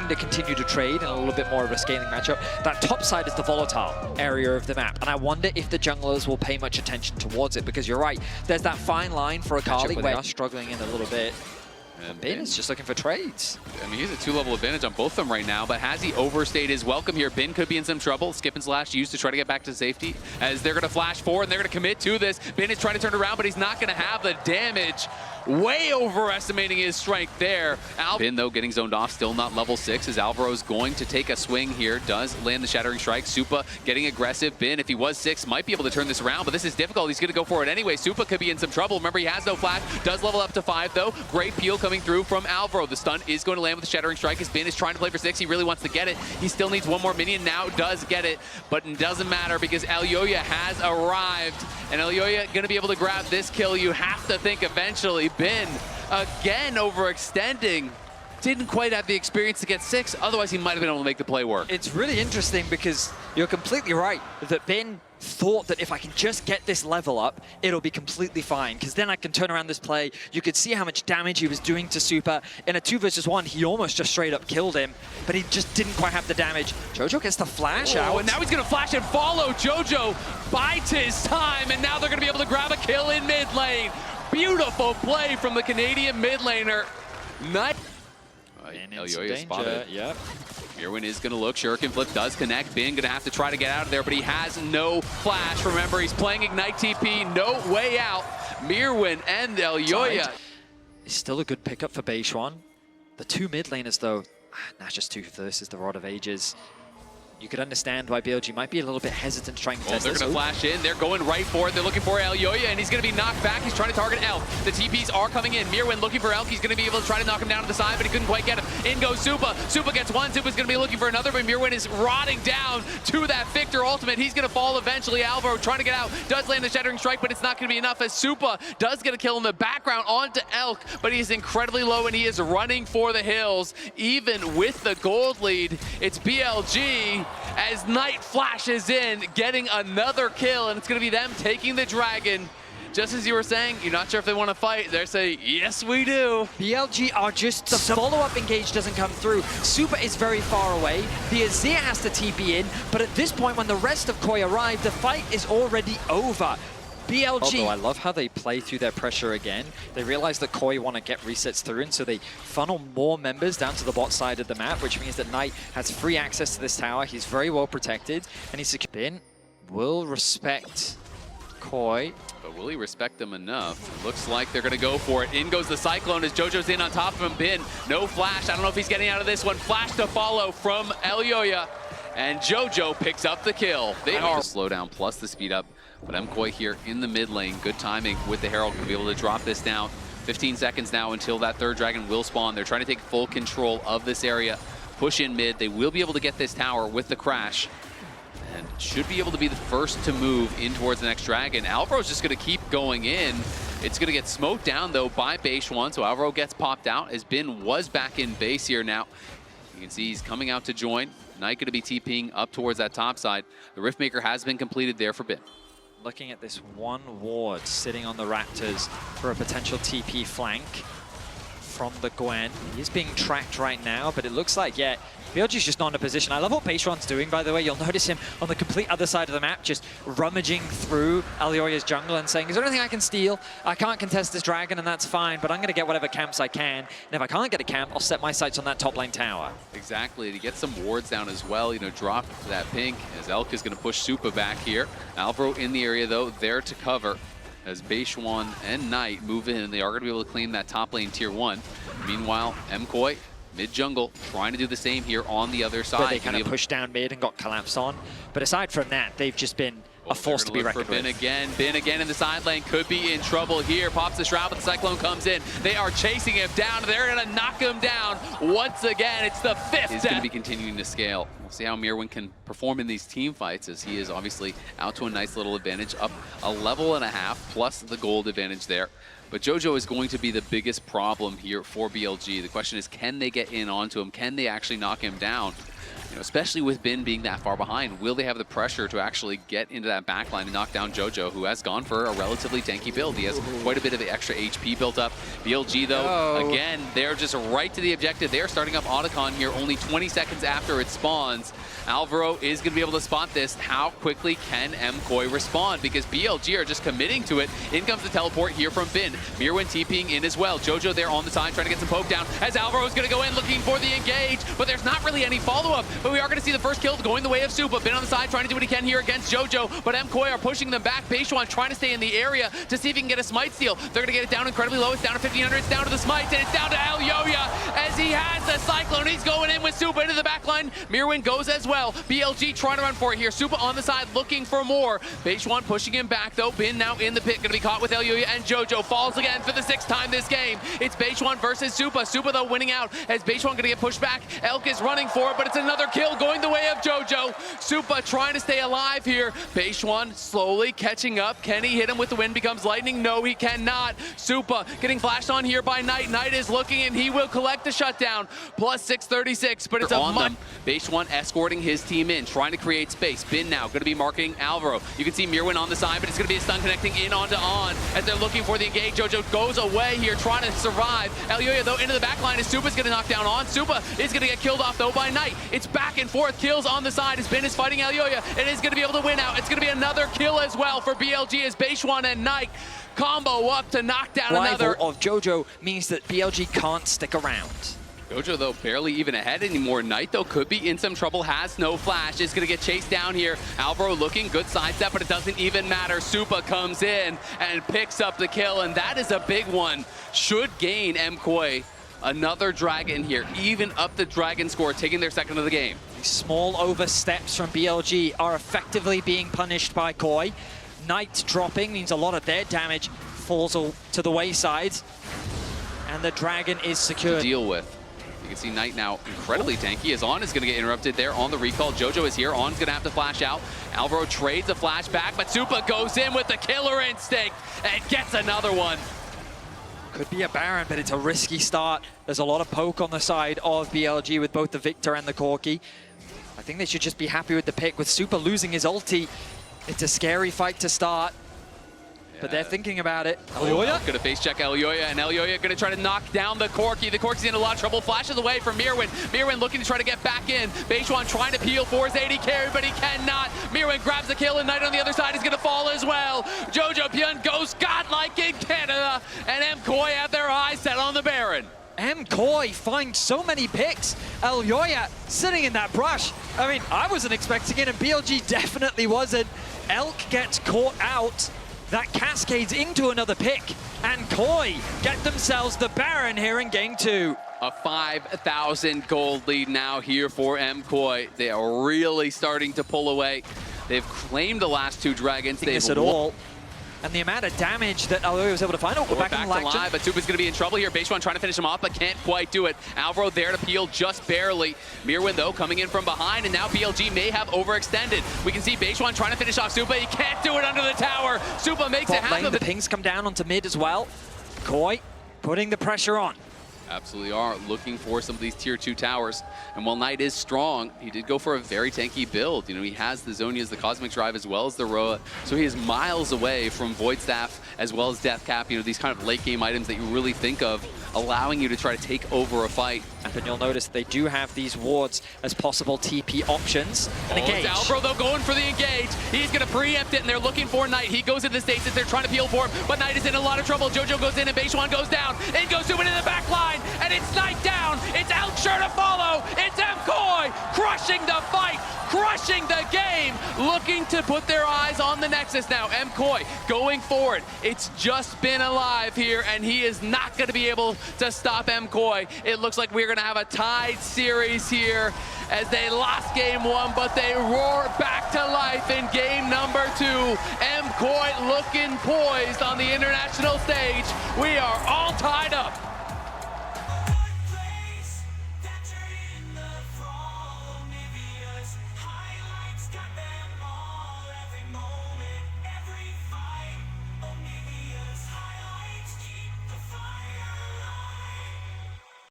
to continue to trade in a little bit more of a scaling matchup. That top side is the volatile area of the map, and I wonder if the junglers will pay much attention towards it, because you're right, there's that fine line for a Kali where they are struggling in a little bit. And Bin is just looking for trades. I mean, he's a 2-level advantage on both of them right now, but has he overstayed his welcome here? Bin could be in some trouble. Skip and Slash used to try to get back to safety as they're going to flash forward and they're going to commit to this. Bin is trying to turn around, but he's not going to have the damage. Way overestimating his strength there. Bin, though, getting zoned off, still not level 6, as Alvaro's going to take a swing here. Does land the Shattering Strike. Supa getting aggressive. Bin, if he was 6, might be able to turn this around, but this is difficult. He's going to go for it anyway. Supa could be in some trouble. Remember, he has no flash. Does level up to 5, though. Great peel coming through from Alvaro. The stun is going to land with the Shattering Strike, as Bin is trying to play for 6. He really wants to get it. He still needs one more minion. Now does get it, but it doesn't matter because Elyoya has arrived, and Elyoya going to be able to grab this kill. You have to think eventually. Bin again overextending. Didn't quite have the experience to get 6, otherwise he might have been able to make the play work. It's really interesting because you're completely right that Bin thought that if I can just get this level up, it'll be completely fine, because then I can turn around this play. You could see how much damage he was doing to Supa. In a 2 versus 1, he almost just straight up killed him, but he just didn't quite have the damage. Jojo gets the flash out. And now he's going to flash and follow. Jojo bides his time, and now they're going to be able to grab a kill in mid lane. Beautiful play from the Canadian mid laner. Nice. Elyoya spotted. Yep. Mirwin is going to look. Shuriken Flip does connect. Bin going to have to try to get out of there, but he has no flash. Remember, he's playing Ignite TP. No way out. Mirwin and Elyoya. It's still a good pickup for Beishuan. The 2 mid laners, though, Nash's 2 versus the Rod of Ages. You could understand why BLG might be a little bit hesitant to try and test they're going to flash in. They're going right for it. They're looking for Elyoya, and he's going to be knocked back. He's trying to target Elk. The TPs are coming in. Mirwin looking for Elk. He's going to be able to try to knock him down to the side, but he couldn't quite get him. In goes Supa. Supa gets one. Supa's going to be looking for another, but Mirwin is rotting down to that Victor ultimate. He's going to fall eventually. Alvaro trying to get out. Does land the Shattering Strike, but it's not going to be enough, as Supa does get a kill in the background onto Elk, but he's incredibly low, and he is running for the hills. Even with the gold lead, it's BLG as Knight flashes in, getting another kill, and it's going to be them taking the dragon. Just as you were saying, you're not sure if they want to fight. They're saying, yes, we do. BLG are just, the follow-up engage doesn't come through. Supa is very far away. The Azir has to TP in, but at this point, when the rest of KOI arrive, the fight is already over. BLG. Although I love how they play through their pressure again. They realize that KOI want to get resets through, and so they funnel more members down to the bot side of the map, which means that Knight has free access to this tower. He's very well protected, and he's secure. Bin will respect KOI. But will he respect them enough? Looks like they're going to go for it. In goes the Cyclone as Jojo's in on top of him. Bin, no flash. I don't know if he's getting out of this one. Flash to follow from Elyoya, and Jojo picks up the kill. They are the slowdown plus the speed up. But MKOI here in the mid lane, good timing with the Herald to be able to drop this down. 15 seconds now until that 3rd dragon will spawn. They're trying to take full control of this area, push in mid. They will be able to get this tower with the crash, and should be able to be the first to move in towards the next dragon. Alvaro's just going to keep going in. It's going to get smoked down, though, by Beishuan, so Alvaro gets popped out as Bin was back in base here now. You can see he's coming out to join. Knight going to be TPing up towards that top side. The Riftmaker has been completed there for Bin. Looking at this one ward sitting on the Raptors for a potential TP flank from the Gwen. He's being tracked right now, but it looks like, yeah, BLG's just not in a position. I love what Beishuan's doing, by the way. You'll notice him on the complete other side of the map, just rummaging through Elyoya's jungle and saying, is there anything I can steal? I can't contest this dragon, and that's fine, but I'm going to get whatever camps I can. And if I can't get a camp, I'll set my sights on that top lane tower. Exactly, to get some wards down as well, you know, drop that pink, as Elk is going to push Supa back here. Alvaro in the area, though, there to cover, as Beishuan and Knight move in. They are going to be able to claim that top lane tier 1. Meanwhile, MKOI mid-jungle, trying to do the same here on the other side. But they kind of pushed down mid and got collapsed on. But aside from that, they've just been a force to be reckoned with. Bin again in the side lane, could be in trouble here. Pops the Shroud, but the Cyclone comes in. They are chasing him down. They're going to knock him down once again. It's the 5th. He's going to be continuing to scale. We'll see how Mirwin can perform in these team fights, as he is obviously out to a nice little advantage, up a level and a half, plus the gold advantage there. But Jojo is going to be the biggest problem here for BLG. The question is, can they get in onto him? Can they actually knock him down? You know, especially with Bin being that far behind, will they have the pressure to actually get into that backline and knock down JoJo, who has gone for a relatively tanky build? He has quite a bit of extra HP built up. BLG, though, again, they're just right to the objective. They're starting up Otacon here only 20 seconds after it spawns. Alvaro is going to be able to spot this. How quickly can MKOI respond? Because BLG are just committing to it. In comes the teleport here from Bin. Mirwin TPing in as well. JoJo there on the side trying to get some poke down as Alvaro is going to go in looking for the engage, but there's not really any follow-up. But we are going to see the first kill going the way of Supa. Bin on the side trying to do what he can here against JoJo, but MKOI are pushing them back. Beishwan trying to stay in the area to see if he can get a smite steal. They're going to get it down incredibly low. It's down to 1500. It's down to the smites, and it's down to Elyoya as he has the Cyclone. He's going in with Supa into the backline. Mirwin goes as well. BLG trying to run for it here. Supa on the side looking for more. Beishwan pushing him back though. Bin now in the pit, going to be caught with Elyoya, and JoJo falls again for the 6th time this game. It's Beishwan versus Supa. Supa though winning out as Beishwan going to get pushed back. Elk is running for it, but it's another kill going the way of JoJo. Supa trying to stay alive here. Beishwan slowly catching up. Can he hit him with the wind becomes lightning? No, he cannot. Supa getting flashed on here by Knight. Knight is looking, and he will collect the shutdown. Plus 636, but it's on them. Beishwan escorting his team in, trying to create space. Bin now going to be marking Alvaro. You can see Mirwin on the side, but it's going to be a stun connecting in onto On as they're looking for the engage. JoJo goes away here, trying to survive. Elyoya though into the back line as Supa's going to knock down On. Supa is going to get killed off though by Knight. It's back and forth kills on the side as Bin is fighting Elyoya and is going to be able to win out. It's going to be another kill as well for BLG as Beishwan and Knight combo up to knock down another. Rival of JoJo means that BLG can't stick around. JoJo, though, barely even ahead anymore. Knight, though, could be in some trouble. Has no flash. Is going to get chased down here. Alvaro looking good sidestep, but it doesn't even matter. Supa comes in and picks up the kill, and that is a big one. Should gain MKOI another dragon here. Even up the dragon score, taking their 2nd of the game. These small oversteps from BLG are effectively being punished by KOI. Knight dropping means a lot of their damage falls to the wayside, and the dragon is secured. To deal with. You can see Knight now incredibly tanky as On is going to get interrupted there on the recall. JoJo is here. On's going to have to flash out. Alvaro trades a flash back, but Supa goes in with the killer instinct and gets another one. Could be a Baron, but it's a risky start. There's a lot of poke on the side of BLG with both the Victor and the Corki. I think they should just be happy with the pick. With Supa losing his ulti, it's a scary fight to start. But they're thinking about it. Elyoya going to face check Elyoya, and Elyoya going to try to knock down the Corki. The Corki's in a lot of trouble. Flashes away from Mirwin. Mirwin looking to try to get back in. Beishwan trying to peel for his AD carry, but he cannot. Mirwin grabs the kill, and Knight on the other side is going to fall as well. JoJo Pyun goes godlike in Canada, and MKOI have their eyes set on the Baron. MKOI finds so many picks. Elyoya sitting in that brush. I mean, I wasn't expecting it, and BLG definitely wasn't. Elk gets caught out. That cascades into another pick, and KOI get themselves the Baron here in game 2. A 5,000 gold lead now here for MKOI. They are really starting to pull away. They've claimed the last 2 dragons. They've at all. And the amount of damage that Elyoya was able to find. Oh, back to live, but Supa's going to be in trouble here. Beishwan trying to finish him off, but can't quite do it. Alvaro there to peel just barely. Mirwin, though, coming in from behind, and now BLG may have overextended. We can see Beishwan trying to finish off Supa. He can't do it under the tower. Supa makes it happen. The pings come down onto mid as well. KOI putting the pressure on. Absolutely are looking for some of these tier 2 towers. And while Knight is strong, he did go for a very tanky build. You know, he has the Zhonya's, the Cosmic Drive, as well as the Roa. So he is miles away from Void Staff as well as Death Cap. You know, these kind of late game items that you really think of, allowing you to try to take over a fight. And you'll notice they do have these wards as possible TP options. And engage. It's Alvaro, though, going for the engage. He's going to preempt it, and they're looking for Knight. He goes into the stasis. They're trying to peel for him, but Knight is in a lot of trouble. JoJo goes in, and Beishwan goes down. In goes Supa in the back line, and it's Knight down. It's Elk sure to follow. It's MKOI crushing the fight, crushing the game, looking to put their eyes on the Nexus now. MKOI going forward. It's just been alive here, and he is not going to be able to stop MKOI. It looks like we're going to have a tied series here as they lost game 1, but they roar back to life in game number 2. MKOI looking poised on the international stage. We are all tied up.